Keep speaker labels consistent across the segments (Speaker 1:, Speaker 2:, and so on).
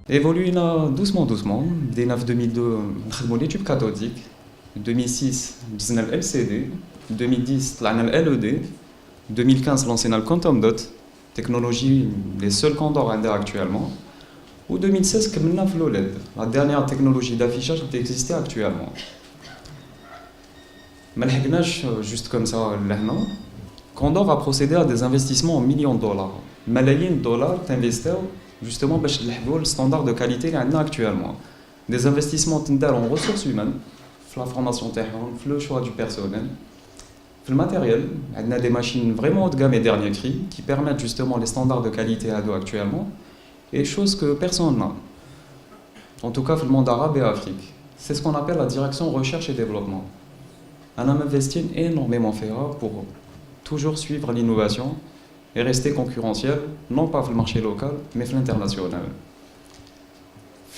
Speaker 1: Évoluons doucement, doucement. Dès 2002, nous l'étude cathodique. 2006, nous avons le LCD. 2010, nous avons le LED. 2015, lancé le Quantum Dot, technologie les seuls qu'on a actuellement. Ou 2016, nous avons l'OLED, la dernière technologie d'affichage qui existe actuellement. Mais juste comme ça, Condor a procédé à des investissements en millions de dollars. Millions de dollars investis justement pour le standard de qualité qu'on a actuellement. Des investissements en ressources humaines, la formation technique, le choix du personnel, le matériel. On a des machines vraiment haut de gamme et dernier cri qui permettent justement les standards de qualité actuellement et choses que personne n'a. En tout cas, dans le monde arabe et Afrique. C'est ce qu'on appelle la direction recherche et développement. On a investi énormément pour toujours suivre l'innovation et rester concurrentiel, non pas dans le marché local, mais dans l'international.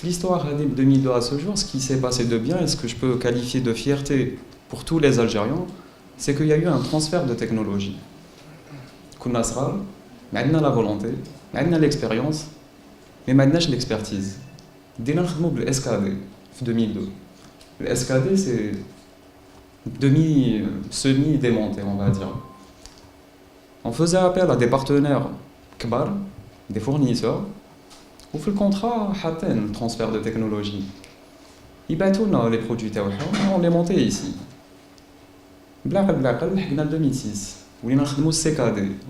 Speaker 1: L'histoire de 2002 à ce jour, ce qui s'est passé de bien et ce que je peux qualifier de fierté pour tous les Algériens, c'est qu'il y a eu un transfert de technologie. On a la volonté, on a l'expérience, mais maintenant l'expertise. Dès le SKD en 2002. Le SKD, c'est semi-démonté, on va dire. On faisait appel à des partenaires kbar, des fournisseurs, ou fait le contrat le transfert de technologie. Ils battent les produits, on les montait ici. En 2006,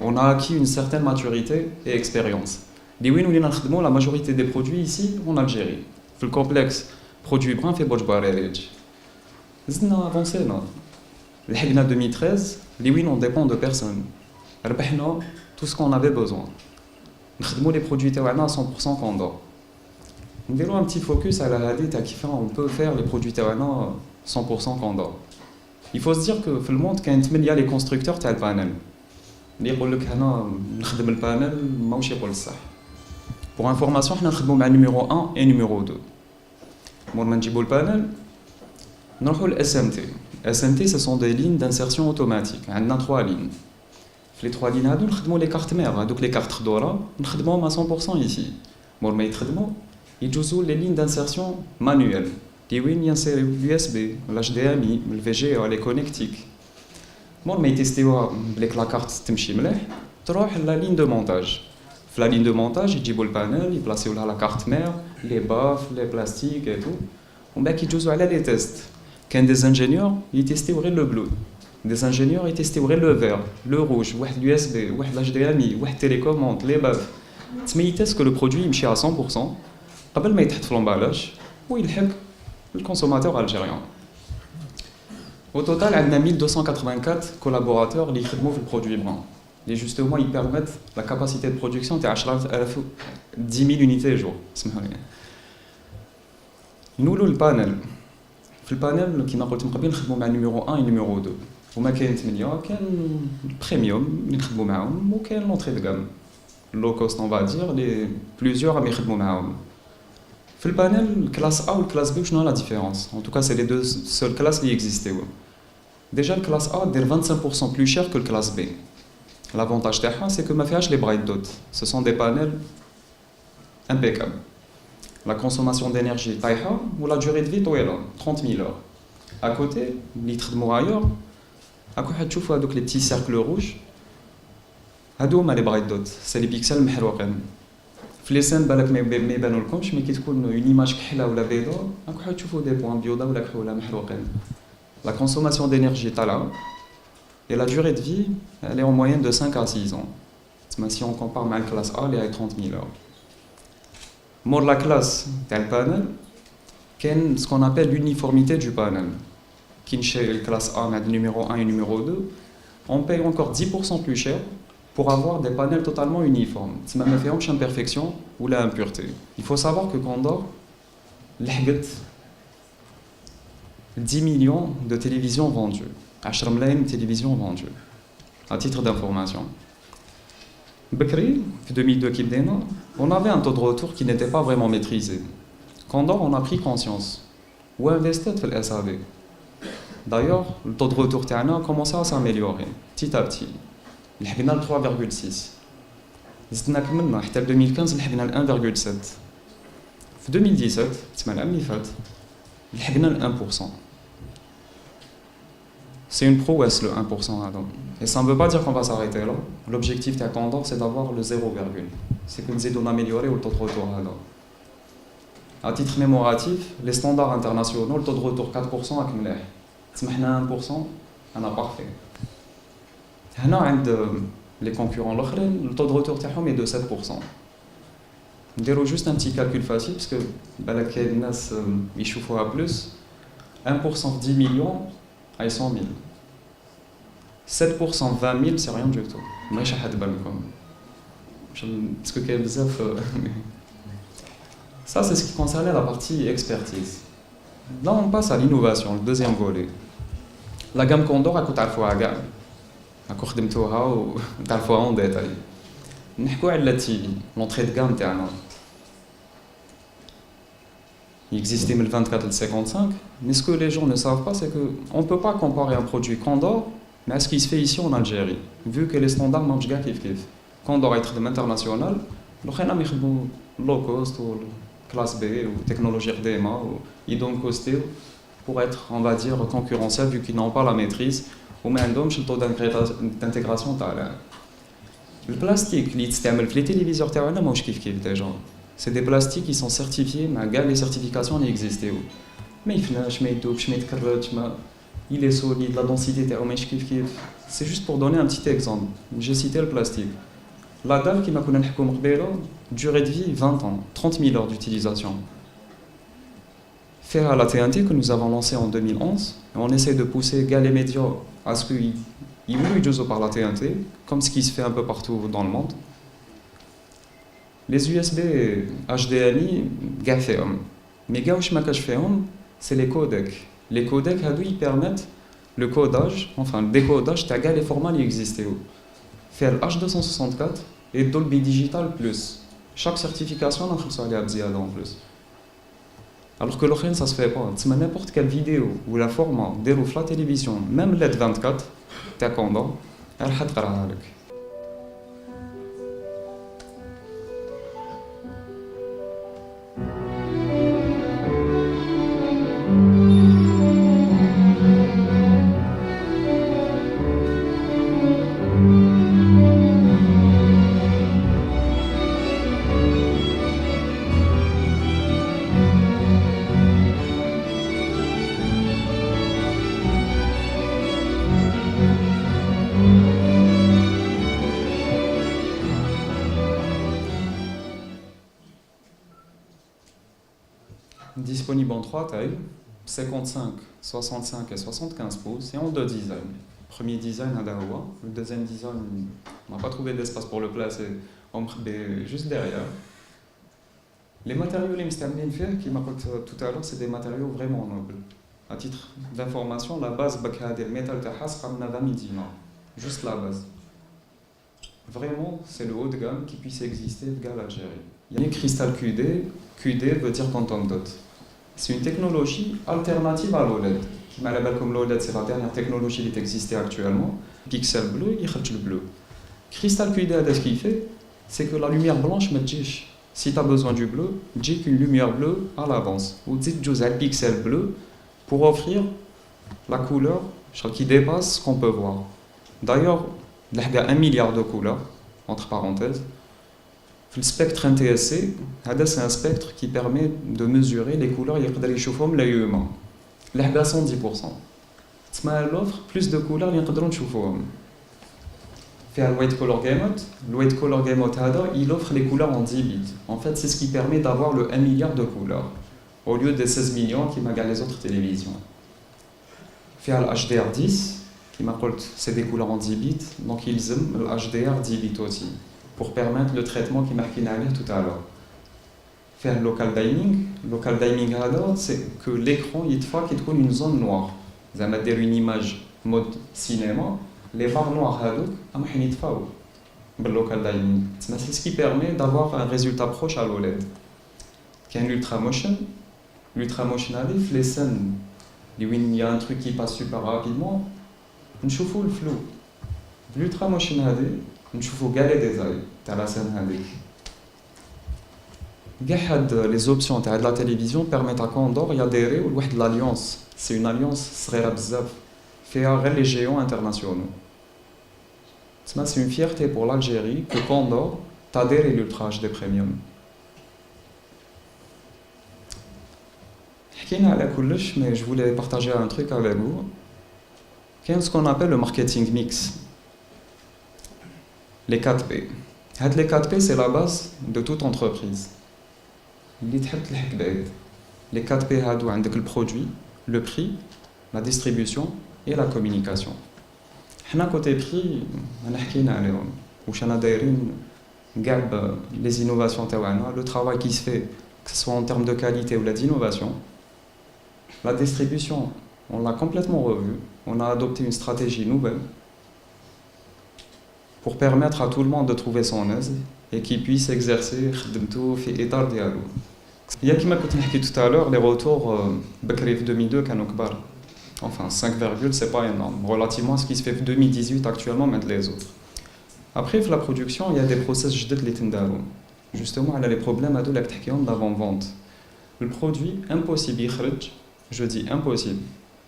Speaker 1: on a acquis une certaine maturité et expérience. La majorité des produits ici en Algérie. Le complexe produit brun fait Bojbarelej. Nous avons avancé. En 2013, on dépend de personne. Tout ce qu'on avait besoin. Nous avons les produits à 100% Condor. Nous avons un petit focus à la hadith qui fait on peut faire les produits à 100% Condor. Il faut se dire que dans le monde, il y a les constructeurs de panel. Ils disent que nous avons le panel, mais ce n'est pas ça. Pour information, nous avons le numéro 1 et le numéro 2. Pour nous avons le panel, nous avons le SMT. SMT, ce sont des lignes d'insertion automatique. On a 3 lignes. Les 3 lignes, nous avons les cartes mères, donc les cartes Dora, nous avons à 100% ici. Pour nous avons les lignes d'insertion manuelles. Il y a l'USB, l'HDMI, le VGA, les connectiques. Bon, mais testé avec la carte la ligne de montage. La ligne de montage, il y a le panel, il place la carte mère, les baffes, les plastiques et tout. On va les tests. Quand des ingénieurs, ils testent le bleu. Des ingénieurs, ils testent le vert, le rouge, l'USB, l'HDMI, la télécommande, les baffes. Ils testent que le produit il marche à 100%. Avant de mettre l'emballage, il hack le consommateur algérien. Au total, on a 1284 collaborateurs qui travaillent sur le produit brun. Et justement, ils permettent la capacité de production de 10 000 unités par jour. Nous, le panel. Le panel, qui m'a dit que nous travaillons avec le numéro 1 et le numéro 2. Il y a un premium, nous travaillons avec eux, et l'entrée de gamme. Low cost, on va dire, les plusieurs à travaillons avec eux. Dans le panel, classe A ou classe B, je n'ai pas la différence. En tout cas, c'est les deux seules classes qui existaient. Déjà, la classe A est 25% plus chère que la classe B. L'avantage, c'est que je fais les bright dots. Ce sont des panels impeccables. La consommation d'énergie, ou la durée de vie, 30 000 heures. À côté, les traitements ailleurs, à quoi tu vois les petits cercles rouges, les bright dots, c'est les pixels محروقين. في les scènes بالك ما يبانولكمش مي كي تكون une image كحله ولا بيضاء راكم تشوفوا des points بيضاء ولا كحوله محروقين. La consommation d'énergie est là et la durée de vie elle est en moyenne de 5 à 6 ans. Si on compare avec la classe A, elle est à 30 000 heures. Pour la classe du panel, il y a ce qu'on appelle l'uniformité du panel. Qui chez la classe A, avec le numéro 1 et le numéro 2, on paye encore 10% plus cher pour avoir des panels totalement uniformes. C'est même fait aucune imperfection ou la impureté. Il faut savoir que Condor a 10 millions de télévisions vendues. 10 millions de télévisions vendues. À titre d'information. Bekri, en 2002, on avait un taux de retour qui n'était pas vraiment maîtrisé. Condor, on a pris conscience. Ou investi dans le SAV. D'ailleurs, le taux de retour a commencé à s'améliorer, petit à petit. Il y a 3,6. En 2015, il y a 1,7. En 2017, c'est l'année اللي فات, لحقنا ل 1%. C'est une prouesse le 1%. Et ça ne veut pas dire qu'on va s'arrêter là. L'objectif de Condor, c'est d'avoir le 0, c'est que nous allons améliorer le taux de retour. À titre mémoratif, les standards internationaux, le taux de retour 4% avec مليح. سمحنا 1%, on a parfait. هنا عند les concurrents الاخرين, le taux de retour تاعهم est de 7%. نديرو juste un petit calcul facile parce que بالك كاين الناس يشوفوها plus. 1% de 10 millions, à 100 000. 7% de 20 000, c'est rien du tout. ماشي حد بالكم. Parce que كاين بزاف. Ça, c'est ce qui concernait la partie expertise. Là, on passe à l'innovation, le deuxième volet. La gamme Condor, elle coûte à la fois à gamme. À خدمتوها وتعرفوها en détail. نحكوا على la TV, l'entrée de gamme تاعنا. Il existait le 24 et le 55, mais ce que les gens ne savent pas, c'est qu'on ne peut pas comparer un produit Condor mais à ce qui se fait ici en Algérie, vu que les standards marchent bien kif kif. Condor est très international, l'autre est low cost ou classe B ou technologie RDMA ou idon costé pour être, on va dire, concurrentiel vu qu'ils n'ont pas la maîtrise ou même le taux d'intégration. Le plastique, les téléviseurs تاعنا ماهوش كيف كيف déjà. C'est des plastiques qui sont certifiés, mais les certifications n'existent pas. Mais il est solide, la densité est kif kif. C'est juste pour donner un petit exemple. J'ai cité le plastique. La dalle qui m'a connu durée de vie 20 ans, 30 000 heures d'utilisation. Faire à la TNT que nous avons lancé en 2011, et on essaie de pousser les médias à ce qu'ils jouent par la TNT, comme ce qui se fait un peu partout dans le monde. Les USB HDMI, mais c'est les codecs. Les codecs, ils permettent le codage, enfin le décodage, les formats qui existent. Faire H264 et Dolby Digital Plus. Chaque certification, on a en plus. Alors que l'autre, ça ne se fait pas. N'importe quelle vidéo ou la format déroule la télévision, même LED 24, t'as Condor, elle va te faire. 3 tailles, 55, 65 et 75 pouces, et en deux designs. Premier design à Dawa, le deuxième design, on n'a pas trouvé d'espace pour le placer, on met juste derrière. Les matériaux les qui m'a dit tout à l'heure, c'est des matériaux vraiment nobles. À titre d'information, la base de métal de Has, 20 000 dinars. Juste la base. Vraiment, c'est le haut de gamme qui puisse exister dans l'Algérie. Il y a une cristal QD. QD veut dire quantum dot. C'est une technologie alternative à l'OLED. Comme l'OLED, c'est la dernière technologie qui existe actuellement. Pixel bleu, il y le bleu. Cristal QD, ce qu'il fait, c'est que la lumière blanche me dit, si tu as besoin du bleu, dis qu'une lumière bleue à l'avance. Ou dis un pixel bleu pour offrir la couleur qui dépasse ce qu'on peut voir. D'ailleurs, il y a 1 milliard de couleurs, entre parenthèses. Le spectre NTSC, c'est un spectre qui permet de mesurer les couleurs qui peuvent l'œil humain. Il y a 110%. Il offre plus de couleurs que nous pouvons voir. Le White Color Gamut, il offre les couleurs en 10 bits. En fait, c'est ce qui permet d'avoir le 1 milliard de couleurs, au lieu des 16 millions qui m'agacent les autres télévisions. Le HDR10, c'est des couleurs en 10 bits, donc ils aiment le HDR 10 bits aussi, pour permettre le traitement qui m'a dit tout à l'heure. Faire local dimming, c'est que l'écran il fait qu'il trouve une zone noire. Vous allez dire une image mode cinéma, les barres noires ils font le local dimming. C'est ce qui permet d'avoir un résultat proche à l'OLED. Il y a l'ultramotion. L'ultramotion, les scènes, il y a un truc qui passe super rapidement, on voit le flou. L'ultramotion, on voit galet des ailes dans la scène. Les options de la télévision permettent à Condor d'adhérer à l'alliance. C'est une alliance صغيرة بزاف فيها غير les géants internationaux. C'est une fierté pour l'Algérie que Condor adhère à l'Ultra HD Premium. Mais je voulais partager un truc avec vous. Qu'est-ce qu'on appelle le marketing mix? Les 4P. Les 4P, c'est la base de toute entreprise. Les 4P, c'est le produit, le prix, la distribution et la communication. Côté prix, les innovations, le travail qui se fait, que ce soit en termes de qualité ou d'innovation. La distribution, on l'a complètement revue. On a adopté une stratégie nouvelle pour permettre à tout le monde de trouver son aise et qu'il puisse exercer l'état dialogue. Il y a qui m'a dit tout à l'heure, les retours Bakri 2002 Kanokbar. Enfin, 5, c'est pas énorme, relativement à ce qui se fait en 2018 actuellement, mais les autres. Après, la production, il y a des process justement, elle a les problèmes d'avant-vente. Le produit, impossible, je dis impossible,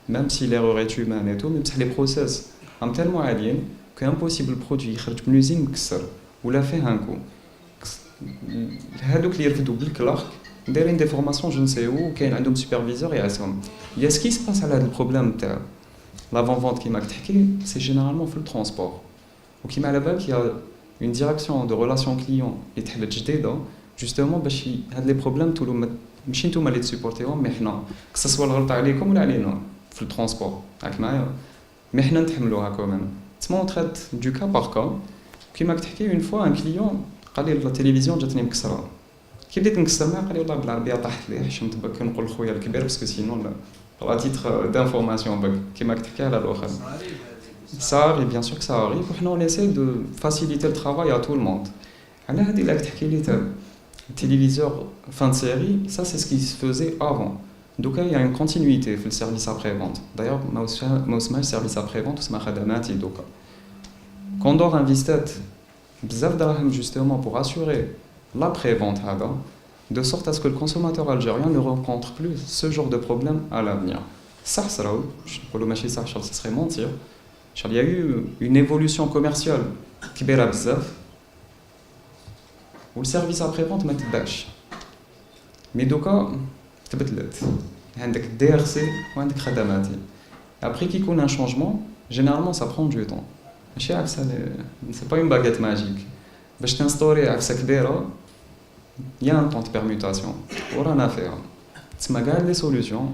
Speaker 1: même si l'erreur est humaine et tout, même si les process sont tellement aliens que impossible le produit يخرج من l'usine مكسر ولا فيه un coup. هذوك اللي يرفدوا بالكلاك دايرين des formations je ne sais où كاين عندهم superviseur يعسهم. Il y a ce qui se passe à le problème تاع l'avant-vente qui m'a تحكي, c'est généralement في le transport. وكيما على بالك il y a une direction de relations clients اللي تحلت جديده justement باش هاد les problèmes تولوا ماشي نتوما اللي تسيبورتيهم مي حنا que ce soit الغلط عليكم ولا علينا في الترونسبور راك معايا مي حنا نتحملوها كومين. On traite du cas par cas. Comme je une fois, un client a dit la télévision جاتني مكسرة. كي بديت نكسر معاه قال لي والله بالعربية طاحت لي حشمت بك نقول لخويا الكبير باسكو سينون لا تيتر d'information بك كيما تحكي على الآخر. Ça arrive, bien sûr que ça arrive. On essaie de faciliter le travail à tout le monde. على هذه اللي تحكي لي تاع téléviseur fin de série, ça c'est ce qui se faisait avant. Donc il y a une continuité dans le service après-vente. D'ailleurs, le service après-vente, c'est ma khadamati doka. Condor investit bzaf d'argent justement pour assurer l'après-vente de sorte à ce que le consommateur algérien ne rencontre plus ce genre de problème à l'avenir. Ça serait mentir. Il y a eu une évolution commerciale qui est bzaf où le service après-vente m'a tbach. Mais doka تبدلت عندك DRC وعندك خدماتي. Après qu'il y ait un changement, généralement ça prend du temps. C'est pas une baguette magique. باش تنستوري عفسه كبيره il y a un temps de permutation ورانا فيها. تسمى كاع لي سوليوشن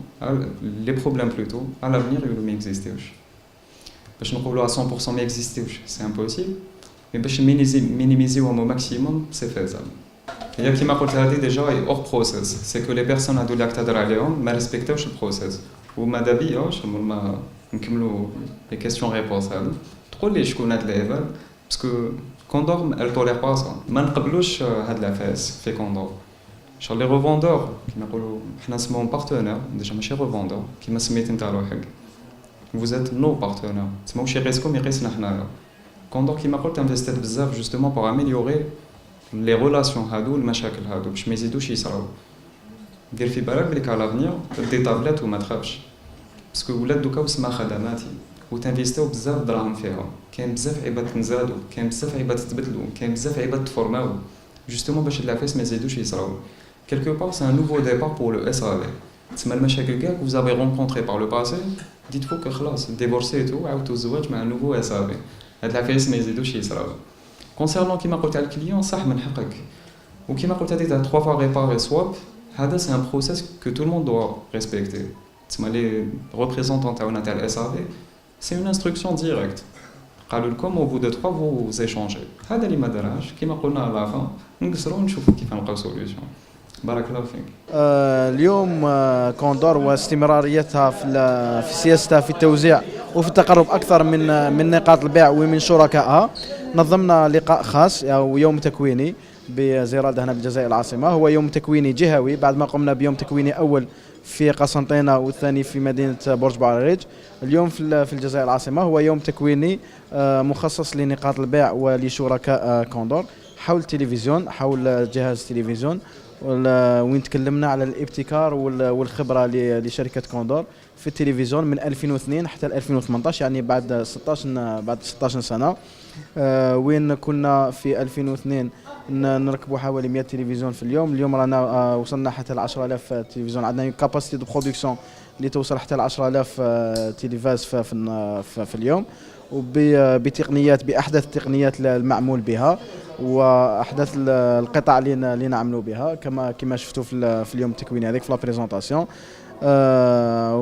Speaker 1: لي بروبليم بلوتو à l'avenir يولو ما يكزيستيوش. باش نقولوا à 100% ما يكزيستيوش c'est impossible. Mais باش minimiser au maximum c'est faisable. Il y a qui m'a dit déjà hors process, c'est que les personnes à l'acte ne respectent pas le process. Ou madame, les questions-réponses. Trop les choses parce que Condor, elle ne tolère pas ça. Je ne peux pas faire Condor. Sur les revendeurs, nous sommes partenaires, déjà chez revendeurs, qui m'a mis vous êtes nos partenaires. C'est moi chez Resco, mais Resco Condor qui m'a investi justement pour améliorer les relations هادو المشاكل هادو باش ما يزيدوش يصراو. دير في بالك بليك على لافنير دي طابلات وما تخافش باسكو ولاد دوكا وسما خدماتي وتنفيستيو بزاف دراهم فيها. كاين بزاف عيبات تنزادو, كاين بزاف عيبات تتبدلو, كاين بزاف عيبات تفورماو جوستومون باش العفايس ما يزيدوش يصراو. quelque part c'est un nouveau départ pour le SAV. تسمى المشاكل كاع que vous avez rencontré par le passé dites-vous que خلاص ديفورسي تو عاودتو الزواج مع نوفو SAV. هاد العفايس ما يزيدوش يصراو. Concernant qui m'a coûté le client, ça من حقك. Ou qui m'a coûté 3 fois réparer swap, c'est un process que tout le monde doit respecter. Les représentants de SAV, c'est une instruction directe. Comme au bout de 3 vous échangez. هذا اللي ما دراش كيما قلنا على fin نقصروا ونشوفوا كيف نلقاو سوليوشن. بارك الله فيك.
Speaker 2: اليوم كوندور واستمراريتها في سياستها في التوزيع وفي التقرب أكثر من نقاط البيع ومن شركائها. نظمنا لقاء خاص أو يوم تكويني بزرادة هنا بالجزائر العاصمة. هو يوم تكويني جهوي بعد ما قمنا بيوم تكويني أول في قسنطينة والثاني في مدينة بورج بعريج. اليوم في الجزائر العاصمة هو يوم تكويني مخصص لنقاط البيع ولشركاء كوندور حول التلفزيون، حول جهاز التلفزيون، وين تكلمنا على الابتكار والخبرة لشركة كوندور في التلفزيون من 2002 حتى 2018، يعني بعد 16 سنة. وين كنا في 2002 نركبوا حوالي 100 تلفزيون في اليوم رانا وصلنا حتى ل 10,000 تلفزيون. عندنا كاباسيتي دو برودكسيون اللي توصل حتى ل 10,000 تلفاز في اليوم، وبتقنيات باحدث التقنيات المعمول بها واحدث القطع اللي نعملوا بها كما شفتوا في اليوم التكويني هذيك في لا بريزونطاسيون.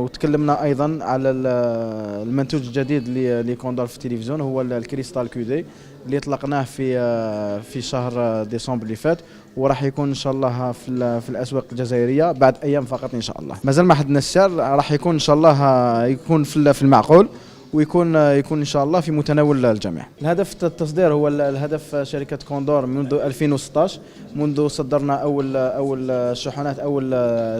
Speaker 2: وتكلمنا ايضا على المنتوج الجديد لكوندور في التلفزيون، هو الكريستال كودي اللي اطلقناه في شهر ديسمبر اللي فات، وراح يكون ان شاء الله في الاسواق الجزائريه بعد ايام فقط ان شاء الله. مازال ما حددنا السعر، راح يكون ان شاء الله يكون في المعقول، ويكون ان شاء الله في متناول الجميع. الهدف التصدير هو الهدف شركه كوندور منذ 2016، منذ صدرنا اول شحنات اول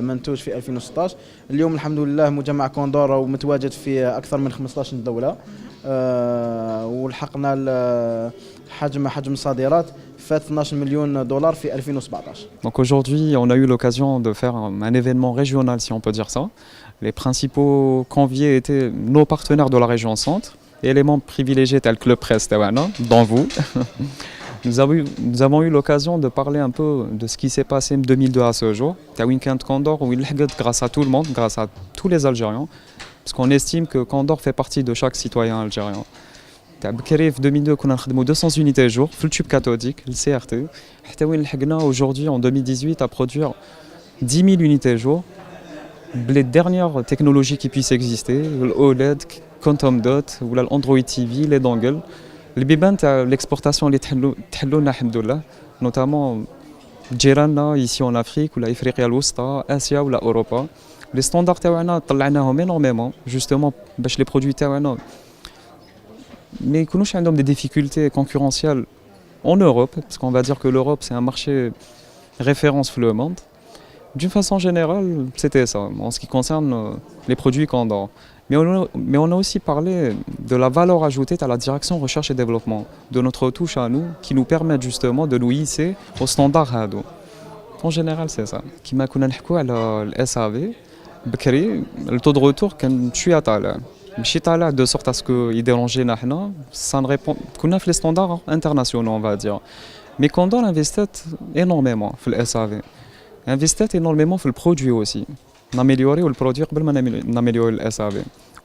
Speaker 2: منتوج في 2016. اليوم الحمد لله مجمع كوندور ومتواجد في اكثر من 15 دوله، ولحقنا حجم صادرات فات 12 مليون دولار في 2017.
Speaker 1: Donc aujourd'hui, on a eu l'occasion de faire un événement régional, si on peut dire ça. Les principaux conviés étaient nos partenaires de la région centre et les membres privilégiés tels que le Presse Tawana, dont vous. Nous avons eu l'occasion de parler un peu de ce qui s'est passé en 2002 à ce jour. Tawin Kant Condor, où il grâce à tout le monde, grâce à tous les Algériens, parce qu'on estime que Condor fait partie de chaque citoyen algérien. En 2002, on a 200 unités jour, full tube cathodique, le CRT. Aujourd'hui, en 2018, à produire 10 000 unités jour. Les dernières technologies qui puissent exister, l'OLED, Quantum Dot, ou l'Android TV, les dongles. Les bibans, l'exportation, notamment Djirana, ici en Afrique, ou la Ifriqiya l'Ousta, Asie ou l'Europe. Les standards tawana, طلعناهم énormément, justement, باش les produits tawana. Mais nous avons des difficultés concurrentielles en Europe, parce qu'on va dire que l'Europe c'est un marché référence pour le monde. D'une façon générale, c'était ça, en ce qui concerne les produits Condor. Mais on a aussi parlé de la valeur ajoutée à la direction recherche et développement, de notre touche à nous, qui nous permet justement de nous hisser au standard HADO. En général, c'est ça. Qui m'a connu le SAV, le taux de retour quand je suis à Tala. Je suis à de sorte à ce qu'il dérangeait nous, ça ne répond qu'on a fait les standards internationaux, on va dire. Mais Condor investit énormément dans le SAV. Investit énormément dans le produit aussi. D'améliorer le produit قبل ما نaméliorer le SAV.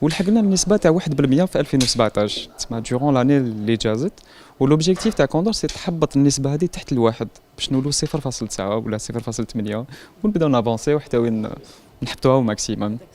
Speaker 1: ولحقنا بنسبة تاع 1% في 2017 تسمى durant l'année اللي جازت. والobjectif تاع كوندور سي تحبط النسبة هذه تحت الواحد باش نولوا 0.9 ولا 0.8 ونبداو نافونسي وحتى وين نحبطوها au maximum.